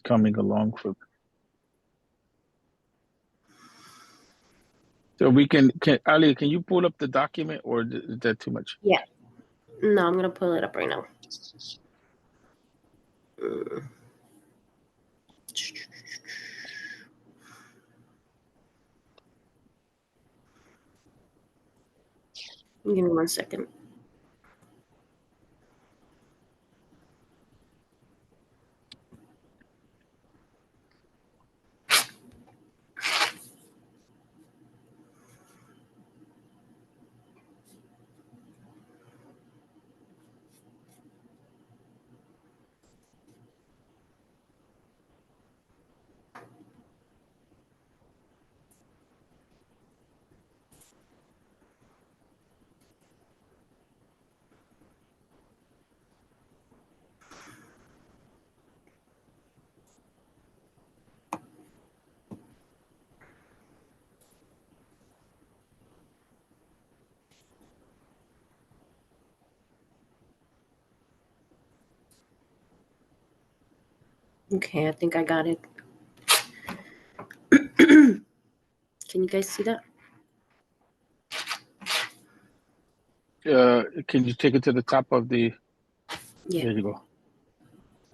coming along for. So we can Ali, can you pull up the document, or is that too much? Yeah. No, I'm gonna pull it up right now. Give me 1 second. Okay, I think I got it. Can you guys see that? Can you take it to the top of the? Yeah. There you go.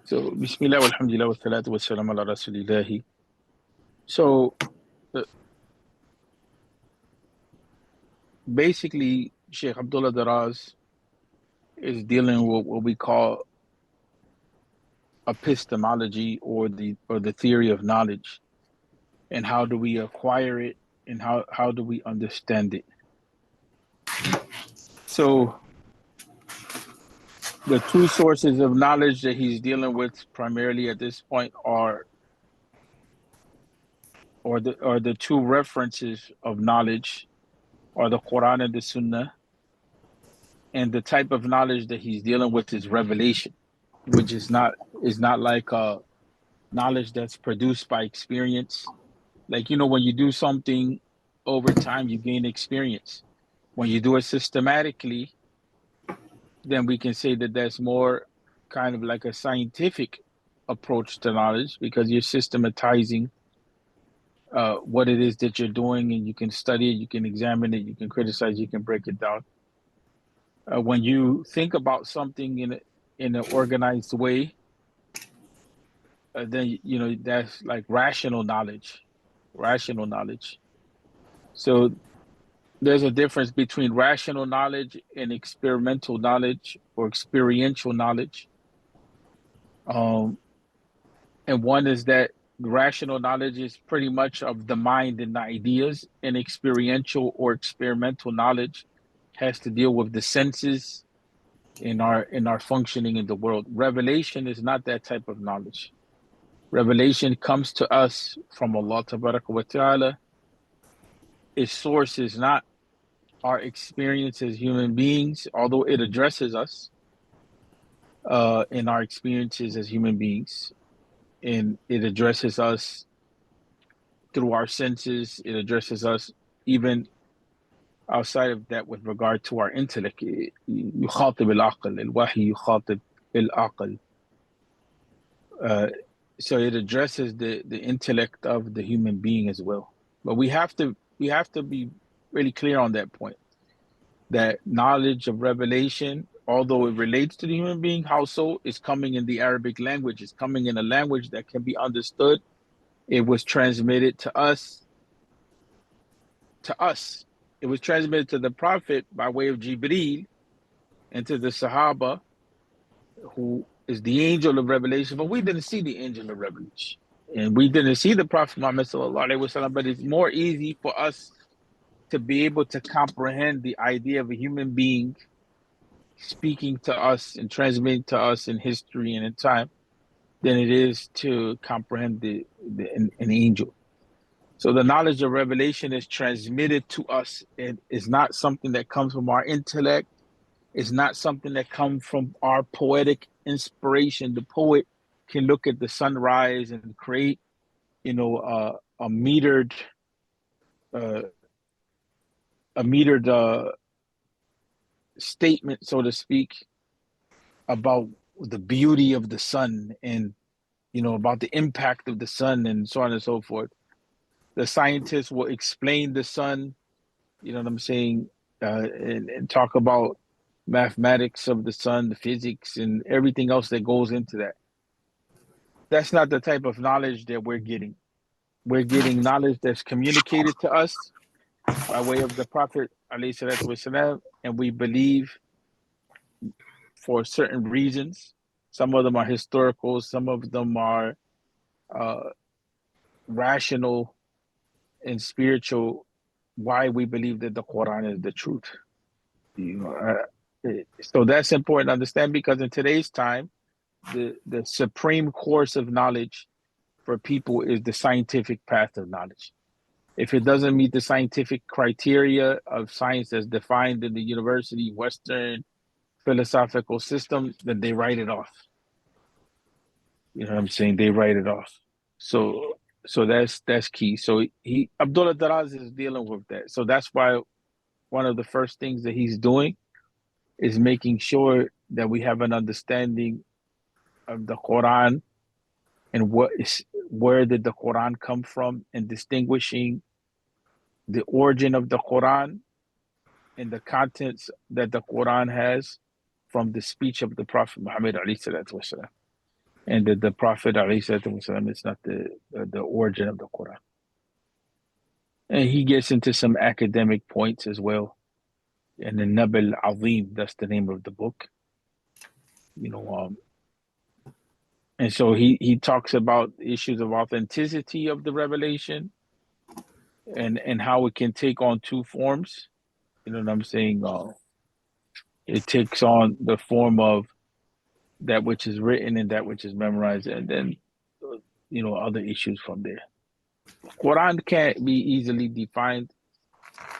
So, Bismillah, walhamdulillah, wa salatu wa salam ala rasulillahi. So, basically, Sheikh Abdullah Daraz is dealing with what we call epistemology, or the theory of knowledge, and how do we acquire it, and how do we understand it. So the two sources of knowledge that he's dealing with primarily at this point are the two references of knowledge are the Quran and the Sunnah, and the type of knowledge that he's dealing with is revelation, which is not like knowledge that's produced by experience. Like, when you do something over time, you gain experience. When you do it systematically, then we can say that that's more kind of like a scientific approach to knowledge, because you're systematizing what it is that you're doing, and you can study it, you can examine it, you can criticize, you can break it down. When you think about something in an organized way, then that's like rational knowledge. So there's a difference between rational knowledge and experimental knowledge, or experiential knowledge. And one is that rational knowledge is pretty much of the mind and the ideas, and experiential or experimental knowledge has to deal with the senses in our functioning in the world. Revelation is not that type of knowledge. Revelation comes to us from Allah Tabaraka wa Ta'ala. Its source is not our experience as human beings, although it addresses us in our experiences as human beings. And it addresses us through our senses. It addresses us even outside of that with regard to our intellect. يخاطب العقل. الوحي يخاطب العقل. So it addresses the intellect of the human being as well. But we have to be really clear on that point, that knowledge of revelation, although it relates to the human being, how so? Is coming in the Arabic language. It's coming in a language that can be understood. It was transmitted to us. It was transmitted to the Prophet by way of Jibreel, and to the Sahaba, who is the angel of revelation. But we didn't see the angel of revelation, and we didn't see the Prophet Muhammad sallallahu alaihi wasallam. But it's more easy for us to be able to comprehend the idea of a human being speaking to us and transmitting to us in history and in time than it is to comprehend an angel. So the knowledge of revelation is transmitted to us. It is not something that comes from our intellect. It's not something that comes from our poetic inspiration. The poet can look at the sunrise and create, a metered, statement, so to speak, about the beauty of the sun, and about the impact of the sun and so on and so forth. The scientists will explain the sun, you know what I'm saying, and talk about mathematics of the sun, the physics, and everything else that goes into that. That's not the type of knowledge that we're getting. We're getting knowledge that's communicated to us by way of the Prophet والسلام, and we believe for certain reasons. Some of them are historical, some of them are uh, rational and spiritual. Why we believe that the Quran is the truth. You know, so that's important to understand because in today's time, the supreme course of knowledge for people is the scientific path of knowledge. If it doesn't meet the scientific criteria of science as defined in the university Western philosophical system, then they write it off. You know what I'm saying? They write it off. So that's key. So he Abdullah Daraz is dealing with that. So that's why one of the first things that he's doing is making sure that we have an understanding of the Quran and where did the Quran come from, and distinguishing the origin of the Quran and the contents that the Quran has from the speech of the Prophet Muhammad alayhi salatu wasalam. And that the Prophet alayhi salatu wasalam is not the origin of the Quran. And he gets into some academic points as well. And the Nabil Azim, that's the name of the book. You know, and so he talks about issues of authenticity of the revelation and how it can take on two forms. You know what I'm saying? It takes on the form of that which is written and that which is memorized, and then other issues from there. Quran can't be easily defined,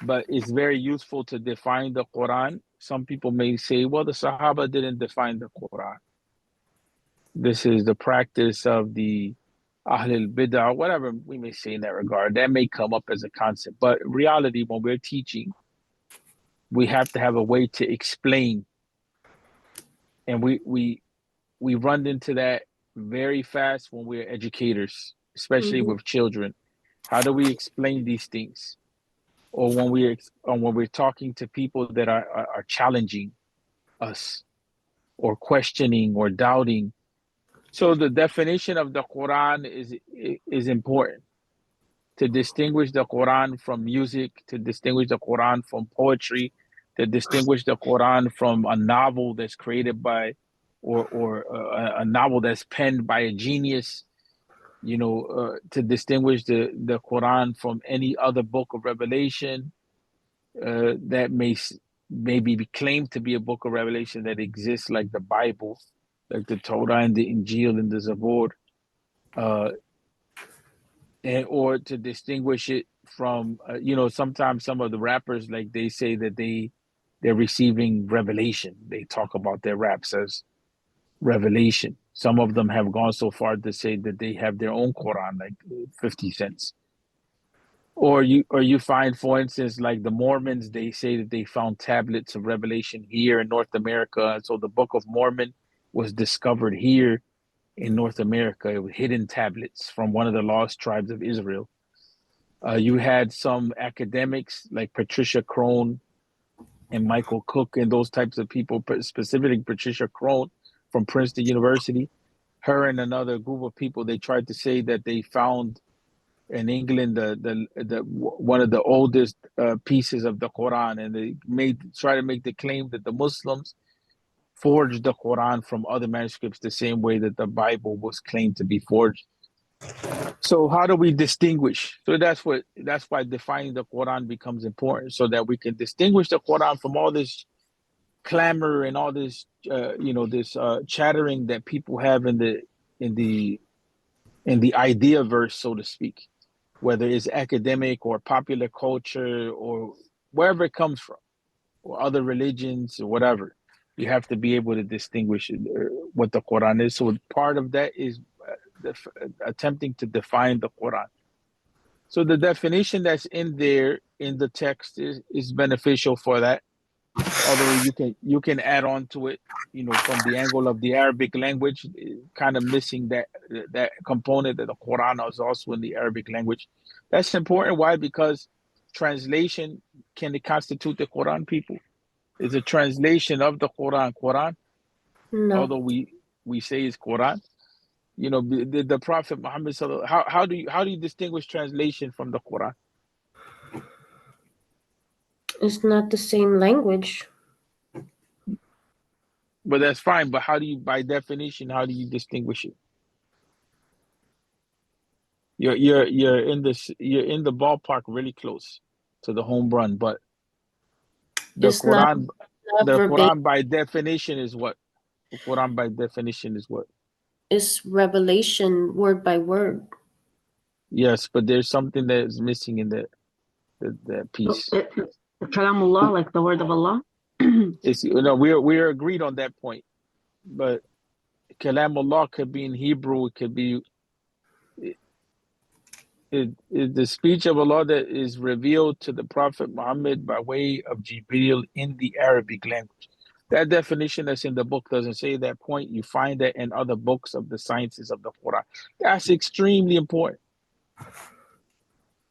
but it's very useful to define the Quran. Some people may say, well, the Sahaba didn't define the Quran. This is the practice of the Ahlul Bid'ah, whatever we may say in that regard. That may come up as a concept. But in reality, when we're teaching, we have to have a way to explain. And we run into that very fast when we're educators, especially with children. How do we explain these things? Or when we're talking to people that are challenging us or questioning or doubting. So the definition of the Quran is important, to distinguish the Quran from music, to distinguish the Quran from poetry, to distinguish the Quran from a novel that's created by or a novel that's penned by a genius, to distinguish the Quran from any other book of revelation that may be claimed to be a book of revelation that exists, like the Bible, like the Torah and the Injil and the Zabur, or to distinguish it from, sometimes some of the rappers, like they say that they're receiving revelation. They talk about their raps as revelation. Some of them have gone so far to say that they have their own Quran, like 50 cents. Or you find, for instance, like the Mormons, they say that they found tablets of revelation here in North America. And so the Book of Mormon was discovered here in North America. It was hidden tablets from one of the lost tribes of Israel. You had some academics like Patricia Crone and Michael Cook and those types of people, specifically Patricia Crone from Princeton University. Her and another group of people, they tried to say that they found in England the one of the oldest pieces of the Quran, and they try to make the claim that the Muslims forged the Quran from other manuscripts the same way that the Bible was claimed to be forged. So how do we distinguish? So that's why defining the Quran becomes important, so that we can distinguish the Quran from all this clamor and all this this chattering that people have in the idea verse, so to speak, whether it's academic or popular culture or wherever it comes from, or other religions or whatever. You have to be able to distinguish what the Quran is. So part of that is attempting to define the Quran. So the definition that's in there in the text is beneficial for that. although you can add on to it, from the angle of the Arabic language, kind of missing that component that the Quran is also in the Arabic language. That's important. Why? Because translation can constitute the Quran, people. It's a translation of the Quran, No, although we say it's Quran. The Prophet Muhammad how do you distinguish translation from the Quran? it's not the same language. But that's fine. But how do you, by definition, how do you distinguish it? You're in the ballpark, really close to the home run. But the It's not, Quran, not the verbatim. Quran by definition is what? The Quran by definition is what? It's revelation word by word. Yes, but there's something that is missing in that So piece. it's Kalamullah, like the word of Allah. It's we're agreed on that point. But Kalam Allah could be in Hebrew. It could be the speech of Allah that is revealed to the Prophet Muhammad by way of Jibril in the Arabic language. That definition that's in the book doesn't say that point. You find that in other books of the sciences of the Quran. That's extremely important,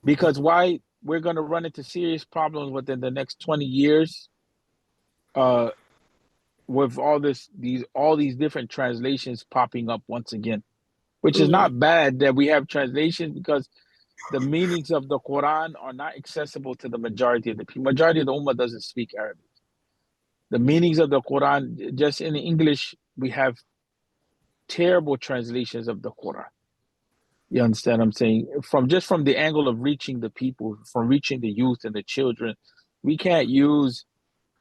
because why we're going to run into serious problems within the next 20 years uh, with all these different translations popping up once again, which is Yeah. not bad that we have translations, because the meanings of the Quran are not accessible to the majority of the people. Majority of the Ummah doesn't speak Arabic. The meanings of the Quran, just in English, we have terrible translations of the Quran. You understand what I'm saying? From the angle of reaching the people, from reaching the youth and the children, we can't use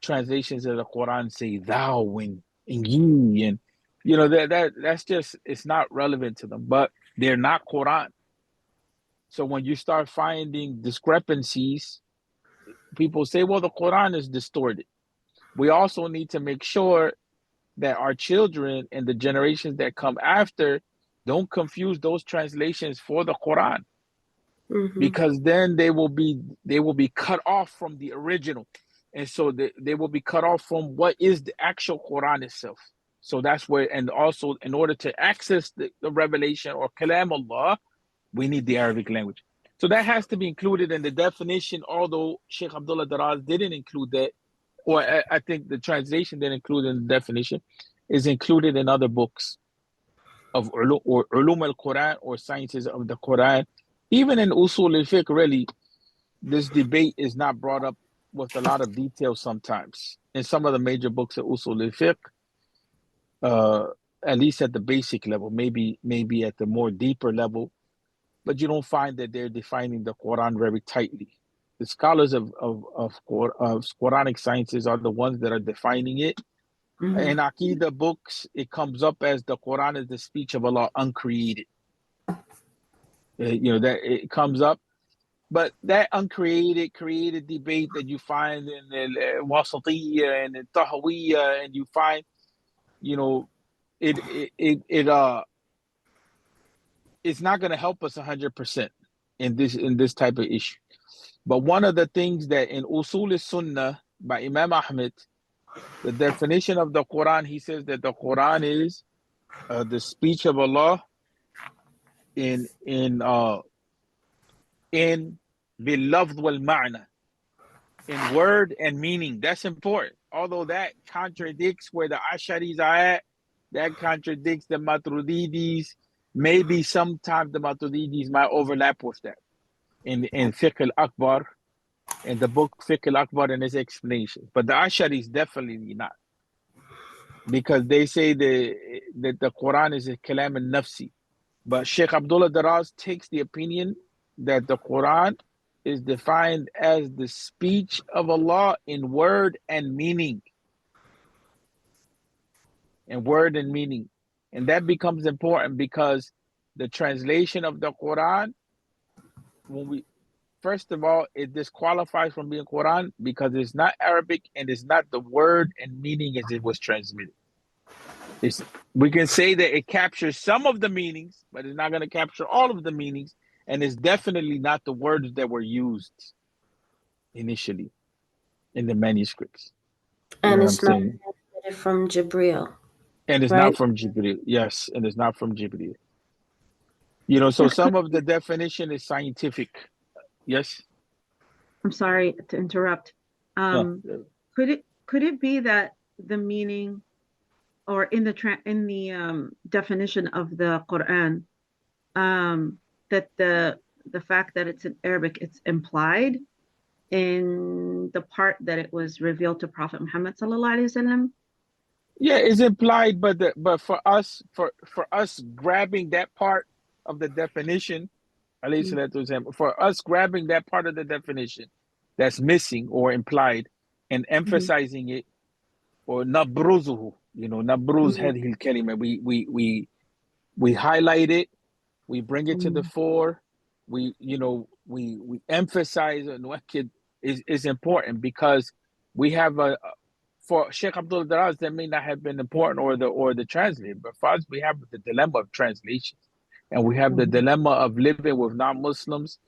translations of the Quran say thou and you, and that's just, it's not relevant to them. But they're not Quran. So when you start finding discrepancies, people say, well, the Quran is distorted. We also need to make sure that our children and the generations that come after don't confuse those translations for the Quran, Mm-hmm. because then they will be cut off from the original, and so they will be cut off from what is the actual Quran itself. So that's where, and also in order to access the revelation or Kalam Allah, we need the Arabic language. So that has to be included in the definition, although Sheikh Abdullah Daraz didn't include that, or I think the translation didn't include in the definition, is included in other books of ulum al-Quran, or sciences of the Quran. Even in usul al-fiqh, really, this debate is not brought up with a lot of detail sometimes. In some of the major books of usul al-fiqh, uh, at least at the basic level, maybe at the more deeper level, but you don't find that they're defining the Quran very tightly. The scholars of Quranic sciences are the ones that are defining it. Mhm. In Aqidah books, it comes up as the Quran is the speech of Allah uncreated. That it comes up, but that uncreated, created debate that you find in the Wasatiyya and the Tahawiyya, and you find, it it it, it it's not going to help us 100% in this type of issue. But one of the things that in Usul Sunnah by Imam Ahmed, the definition of the Quran, he says that the Quran is the speech of Allah in bilafd wal ma'na, in word and meaning. That's important. Although that contradicts where the Asharis are at, that contradicts the Maturidis. Maybe sometimes the Maturidis might overlap with that in Fiqh al-Akbar, in the book Fiqh al-Akbar and its explanation. But the Asharis definitely not, because they say that the Quran is a kalam al-nafsi. But Sheikh Abdullah Daraz takes the opinion that the Quran is defined as the speech of Allah in word and meaning. And that becomes important, because the translation of the Quran, when we first of all, it disqualifies from being Quran, because it's not Arabic and it's not the word and meaning as it was transmitted. We can say that it captures some of the meanings, but it's not going to capture all of the meanings, and it's definitely not the words that were used initially in the manuscripts. You know And what I'm it's not saying? transmitted from Jibril, And it's not right? from Jibril. Yes, and it's not from Jibril. You know, so Sheikh, some of the definition is scientific. Yes. I'm sorry to interrupt. Yeah. Could it be that the meaning or in the definition of the Quran, that the fact that it's in Arabic, it's implied in the part that it was revealed to Prophet Muhammad sallallahu alaihi wasallam? Yeah, it's implied, but for us grabbing that part of the definition, alayhi Mm, salatu wasalam, for us grabbing that part of the definition that's missing or implied and mhm, emphasizing it, or nabruzuhu, nabruz mhm, hadhihi kalima, we highlight it, we bring it to the mhm, fore, we emphasize and nuakkid is important because we have for Sheikh Abdul Daraz that may not have been important, or the translator, but for us we have the dilemma of translations, and we have the mhm, dilemma of living with non-Muslims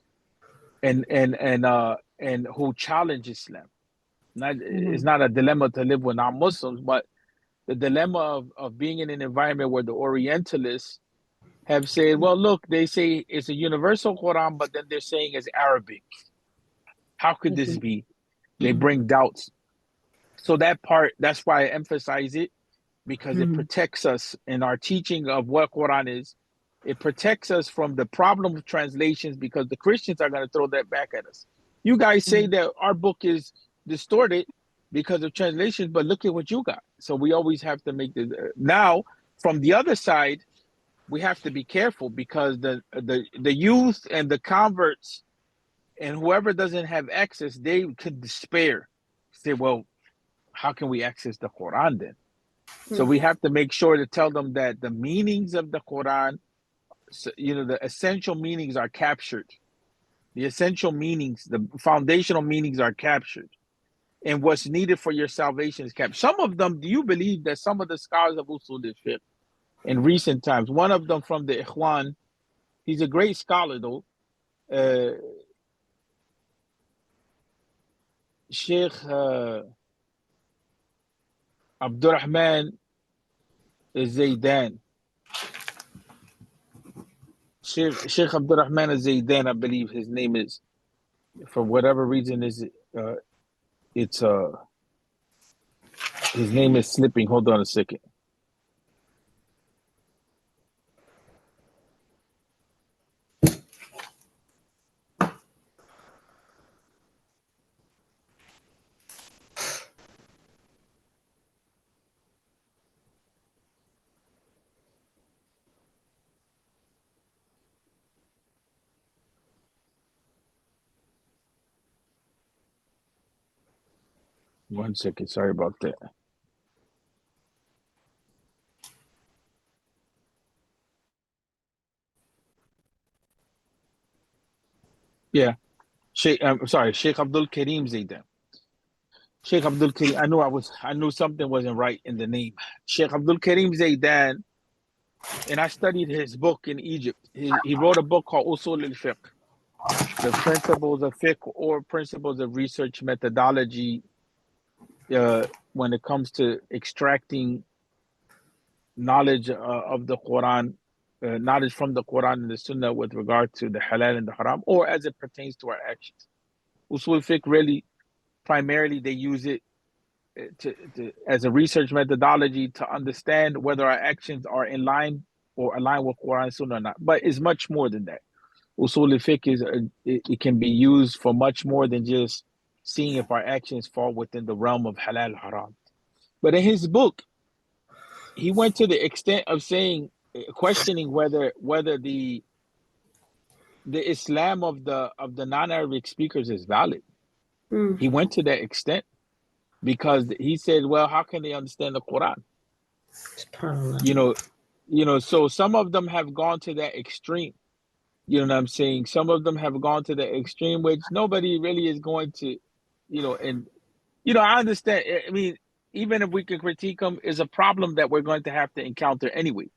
and who challenge Islam. It's mhm, not a dilemma to live with non-Muslims, but the dilemma of being in an environment where the Orientalists have said, well, look, they say it's a universal Quran, but then they're saying it's Arabic. How could this mhm, be? They bring doubts. So that part, that's why I emphasize it, because it mhm, protects us in our teaching of what Quran is. It protects us from the problem of translations, because the Christians are going to throw that back at us. You guys say mhm, that our book is distorted because of translations, but look at what you got. So we always have to make the now from the other side, we have to be careful, because the youth and the converts and whoever doesn't have access, they could despair. Say, well, how can we access the Quran then? So mhm, we have to make sure to tell them that the meanings of the Quran, the essential meanings are captured. The essential meanings, the foundational meanings are captured. And what's needed for your salvation is captured. Some of them, do you believe that some of the scholars of Usul al-Fiqh in recent times, one of them from the Ikhwan, he's a great scholar though, uh, Sheikh Abdurrahman Zaydan. Sheikh Abdurrahman Zaydan, I believe his name is, for whatever reason, it's his name is slipping. Hold on a second. One second. Sorry about that. Yeah, Sheikh. I'm sorry, Sheikh Abdul Karim Zaydan. Sheikh Abdul Karim. I knew something wasn't right in the name. Sheikh Abdul Karim Zaydan, and I studied his book in Egypt. He wrote a book called Usul al-Fiqh, the principles of fiqh, or principles of research methodology, when it comes to extracting knowledge of the Quran, knowledge from the Quran and the Sunnah with regard to the halal and the haram, or as it pertains to our actions. Usul fiqh really, primarily, they use it as a research methodology to understand whether our actions are in line or align with Quran and Sunnah or not. But it's much more than that. Usul fiqh it can be used for much more than just seeing if our actions fall within the realm of halal haram. But in his book, he went to the extent of saying, questioning whether the Islam of the non-Arabic speakers is valid. Mm. He went to that extent because he said, well, how can they understand the Quran? SubhanAllah. You know, so some of them have gone to that extreme. You know what I'm saying? Some of them have gone to the extreme, which nobody really is going to, and I understand. I mean, even if we can critique them, is a problem that we're going to have to encounter anyway.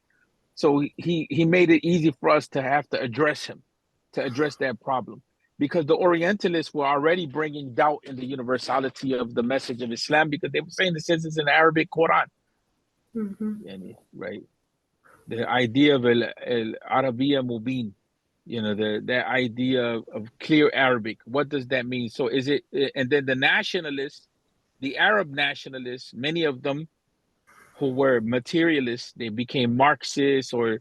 So he made it easy for us to have to address him, to address that problem. because the Orientalists were already bringing doubt in the universality of the message of Islam, because they were saying this is an Arabic Quran. Right? The idea of al-Arabiya Mubin, that idea of clear Arabic. What does that mean? So is it, and then the nationalists, the Arab nationalists, many of them who were materialists, they became Marxists, or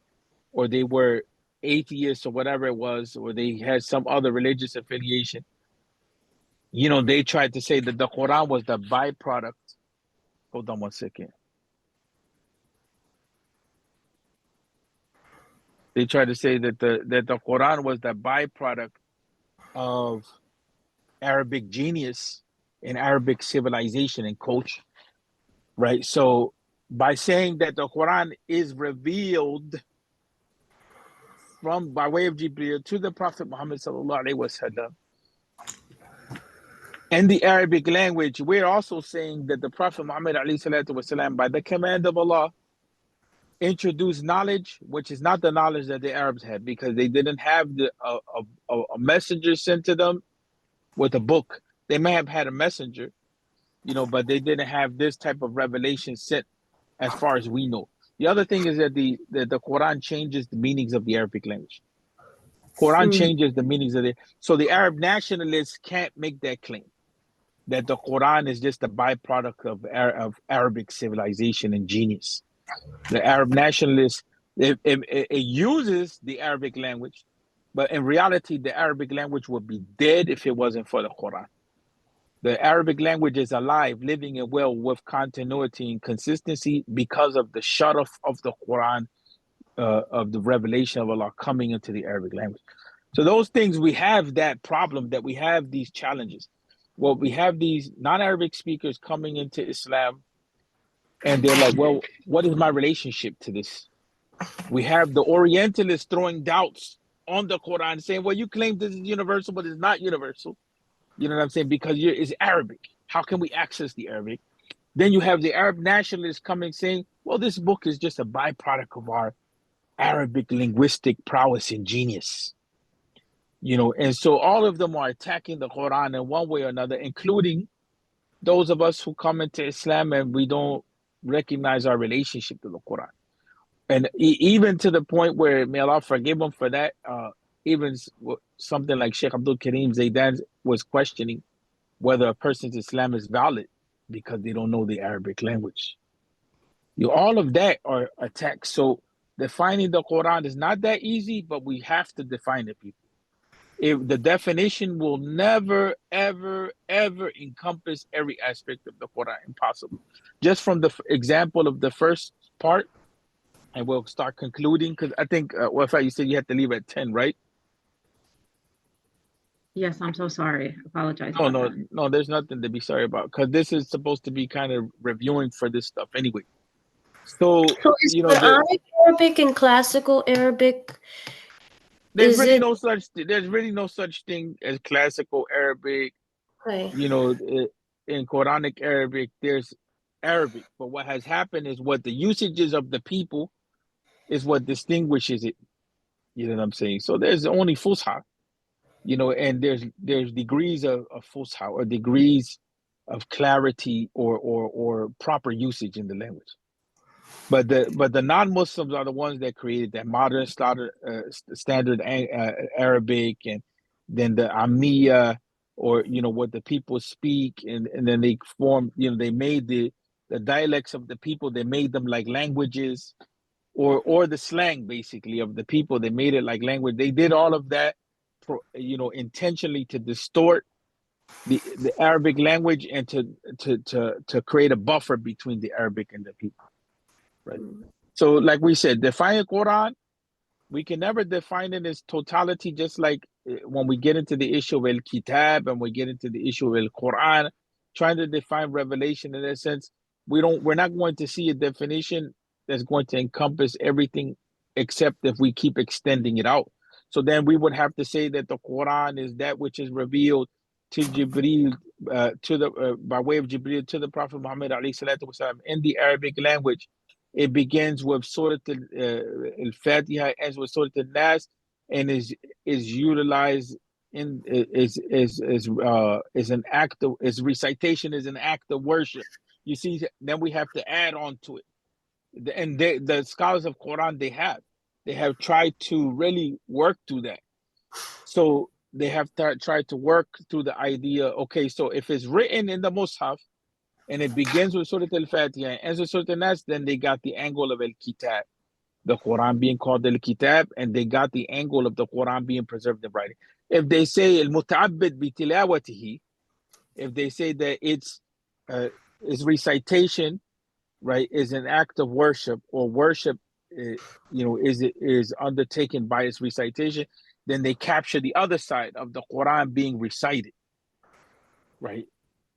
they were atheists, or whatever it was, or they had some other religious affiliation. They tried to say that the Quran was the byproduct. Hold on one second. They tried to say that the Quran was the byproduct of Arabic genius and Arabic civilization and culture, right? So by saying that the Quran is revealed by way of Jibreel to the Prophet Muhammad sallallahu alaihi wasallam in the Arabic language, we're also saying that the Prophet Muhammad alayhi salatu wasallam, by the command of Allah, introduced knowledge which is not the knowledge that the Arabs had, because they didn't have a messenger sent to them with a book. They may have had a messenger, but they didn't have this type of revelation sent, as far as we know. The other thing is that the Quran changes the meanings of the Arabic language. Quran changes the meanings of it. So the Arab nationalists can't make that claim, that the Quran is just a byproduct of Arabic civilization and genius. The Arab nationalists, it uses the Arabic language, but in reality, the Arabic language would be dead if it wasn't for the Quran. The Arabic language is alive, living and well, with continuity and consistency, because of the sharaf of the Quran, of the revelation of Allah coming into the Arabic language. So those things, we have that problem, that we have these challenges. Well, we have these non-Arabic speakers coming into Islam, and they're like, well, what is my relationship to this? We have the Orientalists throwing doubts on the Quran, saying, well, you claim this is universal, but it's not universal. You know what I'm saying? Because it's Arabic. How can we access the Arabic? Then you have the Arab nationalists coming saying, well, this book is just a byproduct of our Arabic linguistic prowess and genius. And so all of them are attacking the Quran in one way or another, including those of us who come into Islam and we don't recognize our relationship to the Quran. And even to the point where, may Allah forgive them for that, even something like Sheikh Abdul Karim Zaidan was questioning whether a person's Islam is valid because they don't know the Arabic language. All of that are attacks. So defining the Quran is not that easy, but we have to define it, people. If the definition will never, ever, ever encompass every aspect of the Quran, impossible. Just from the example of the first part, and we'll start concluding, because I think, Wafa, you said you had to leave at 10, right? Yes, I'm so sorry. Apologize. No, there's nothing to be sorry about, because this is supposed to be kind of reviewing for this stuff anyway. So is Quranic Arabic and classical Arabic? There's really no such thing as classical Arabic. Okay. In Quranic Arabic, there's Arabic, but what has happened is what the usages of the people is what distinguishes it. You know what I'm saying? So there's only Fusha, and there's degrees of Fusha, or degrees of clarity or proper usage in the language. But the non-Muslims are the ones that created that modern standard Arabic, and then the Amiya, or what the people speak, and then they formed, they made the dialects of the people, they made them like languages, or the slang basically of the people, they made it like language. They did all of that, intentionally to distort the Arabic language, and to create a buffer between the Arabic and the people. Right. So like we said, defining Quran, we can never define it in its totality, just like when we get into the issue of al-Kitab and we get into the issue of al-Quran, trying to define revelation in that sense, we're not going to see a definition that's going to encompass everything, except if we keep extending it out. So then we would have to say that the Quran is that which is revealed to Jibreel, by way of Jibreel to the Prophet Muhammad alayhi salatu wasalam in the Arabic language. It begins with Surah Al-Fatiha, ends with Surah Al-Nas, and is utilized is an act of, is recitation is an act of worship. You see, then we have to add on to it. And the scholars of Quran, they have tried to really work through that. So they have tried to work through the idea. Okay, so if it's written in the Mus'haf and it begins with Surah Al-Fatiha and ends with Surah Al-Nas, then they got the angle of Al-Kitab, the Quran being called Al-Kitab, and they got the angle of the Quran being preserved in writing. If they say Al-Muta'abbid bi tilawatihi, if they say that it's recitation, right, is an act of worship, or worship, is undertaken by its recitation, then they capture the other side of the Quran being recited, right?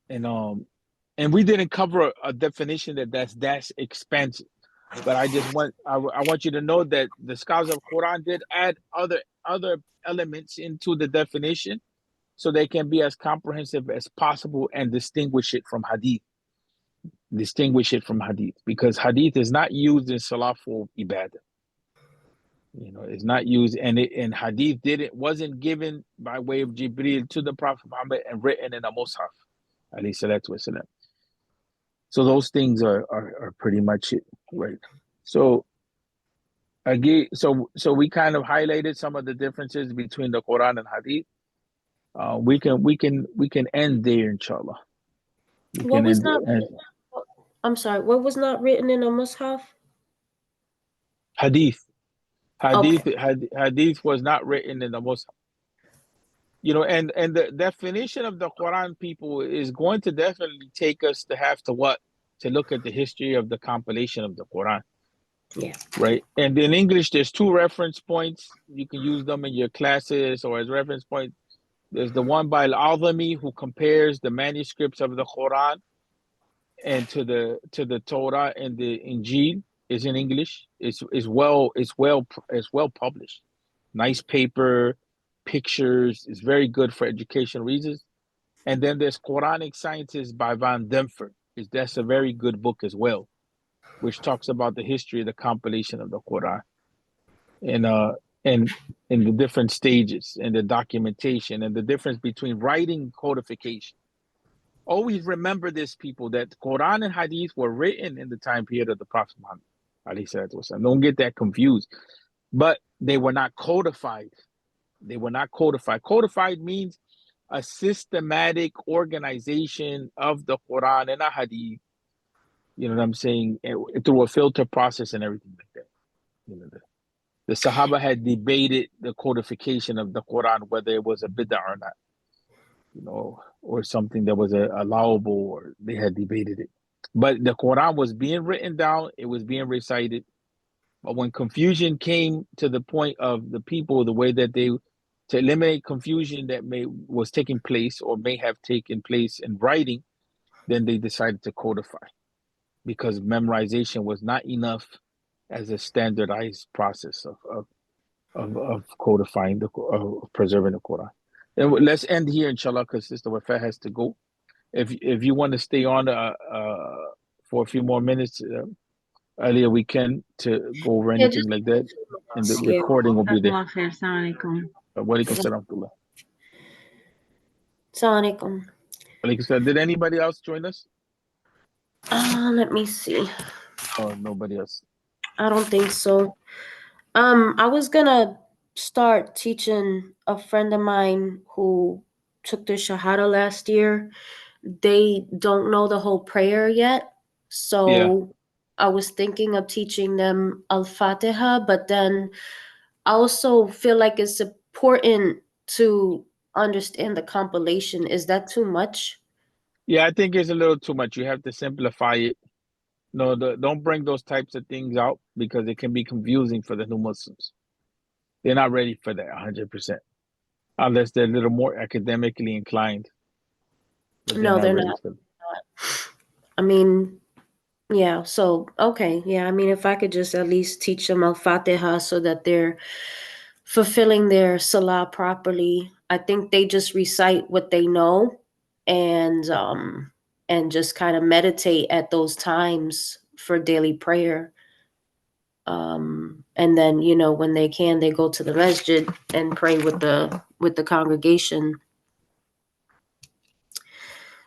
And we didn't cover a definition that's expansive, but I want you to know that the scholars of Quran did add other elements into the definition so they can be as comprehensive as possible and distinguish it from hadith. Because hadith is not used in salah for ibadah. It's not used, and hadith wasn't given by way of Jibril to the Prophet Muhammad and written in a Mus'haf, alayhi salatu wasalam. So those things are pretty much it, right? So again, so we kind of highlighted some of the differences between the Quran and hadith. We can end there, inshallah. What was not? I'm sorry. What was not written in a Mus'haf? Hadith. Okay. Hadith was not written in the Mus'haf. And the definition of the Quran, people, is going to definitely take us to have to look at the history of the compilation of the Quran. Yeah. Right. And in English, there's 2 reference points. You can use them in your classes or as reference points. There's the one by Al-Azami, who compares the manuscripts of the Quran and to the Torah and the Injil. Is in English. It's well published. Nice paper, pictures. It's very good for education reasons. And then there's Quranic Sciences by Van Demfer. That's a very good book as well, which talks about the history of the compilation of the Quran and in the different stages and the documentation and the difference between writing and codification. Always remember this, people, that Quran and Hadith were written in the time period of the Prophet Muhammad. Don't get that confused. But they were not codified. Codified means a systematic organization of the Quran and a Hadith. You know what I'm saying? Through a filter process and everything like that. The Sahaba had debated the codification of the Quran, whether it was a bid'ah or not, or something that was allowable, or they had debated it. But the Quran was being written down, it was being recited. But when confusion came to the point of the people, the way that to eliminate confusion that was taking place or may have taken place in writing, then they decided to codify, because memorization was not enough as a standardized process of codifying preserving the Quran. And let's end here, inshallah, because Sister Wafat has to go. If you want to stay on for a few more minutes, earlier we can, to go over anything like that, and the recording will be there. Walaikum salam. Assalamualaikum. Did anybody else join us? Let me see. Oh, nobody else. I don't think so. I was gonna start teaching a friend of mine who took the Shahada last year. They don't know the whole prayer yet. So I was thinking of teaching them Al-Fatiha, but then I also feel like it's important to understand the compilation. Is that too much? Yeah, I think it's a little too much. You have to simplify it. No, don't bring those types of things out, because it can be confusing for the new Muslims. They're not ready for that 100%, unless they're a little more academically inclined. No, they're not. I mean, yeah, so, okay. Yeah, I mean, if I could just at least teach them Al-Fatiha so that they're fulfilling their Salah properly. I think they just recite what they know and just kind of meditate at those times for daily prayer. And then, you know, when they can, they go to the masjid and pray with the congregation.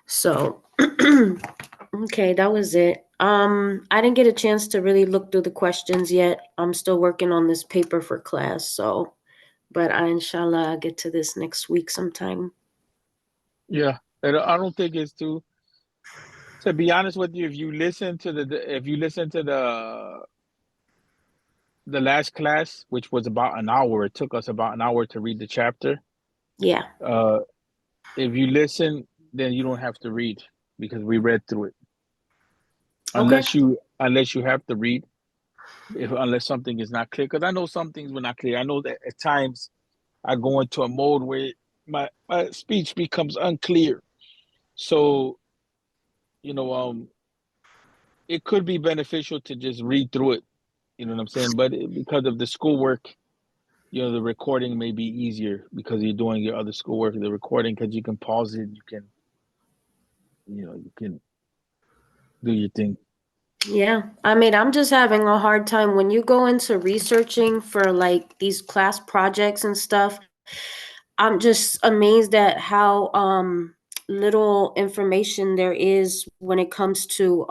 So okay, that was it. I didn't get a chance to really look through the questions yet. I'm still working on this paper for class, so but inshallah I'll get to this next week sometime. Yeah, and I don't think it's too. To be honest with you, if you listen to the last class, which was about an hour, it took us about an hour to read the chapter. Yeah. Uh, if you listen, then you don't have to read because we read through it. Okay. Unless you have to read, if unless something is not clear. Because I know some things were not clear. I know that at times I go into a mode where my speech becomes unclear. So, you know, it could be beneficial to just read through it. You know what I'm saying? But because of the schoolwork, you know, the recording may be easier because you're doing your other schoolwork. The recording, because you can pause it, you can do your thing. Yeah. I mean, I'm just having a hard time when you go into researching for like these class projects and stuff. I'm just amazed at how little information there is when it comes to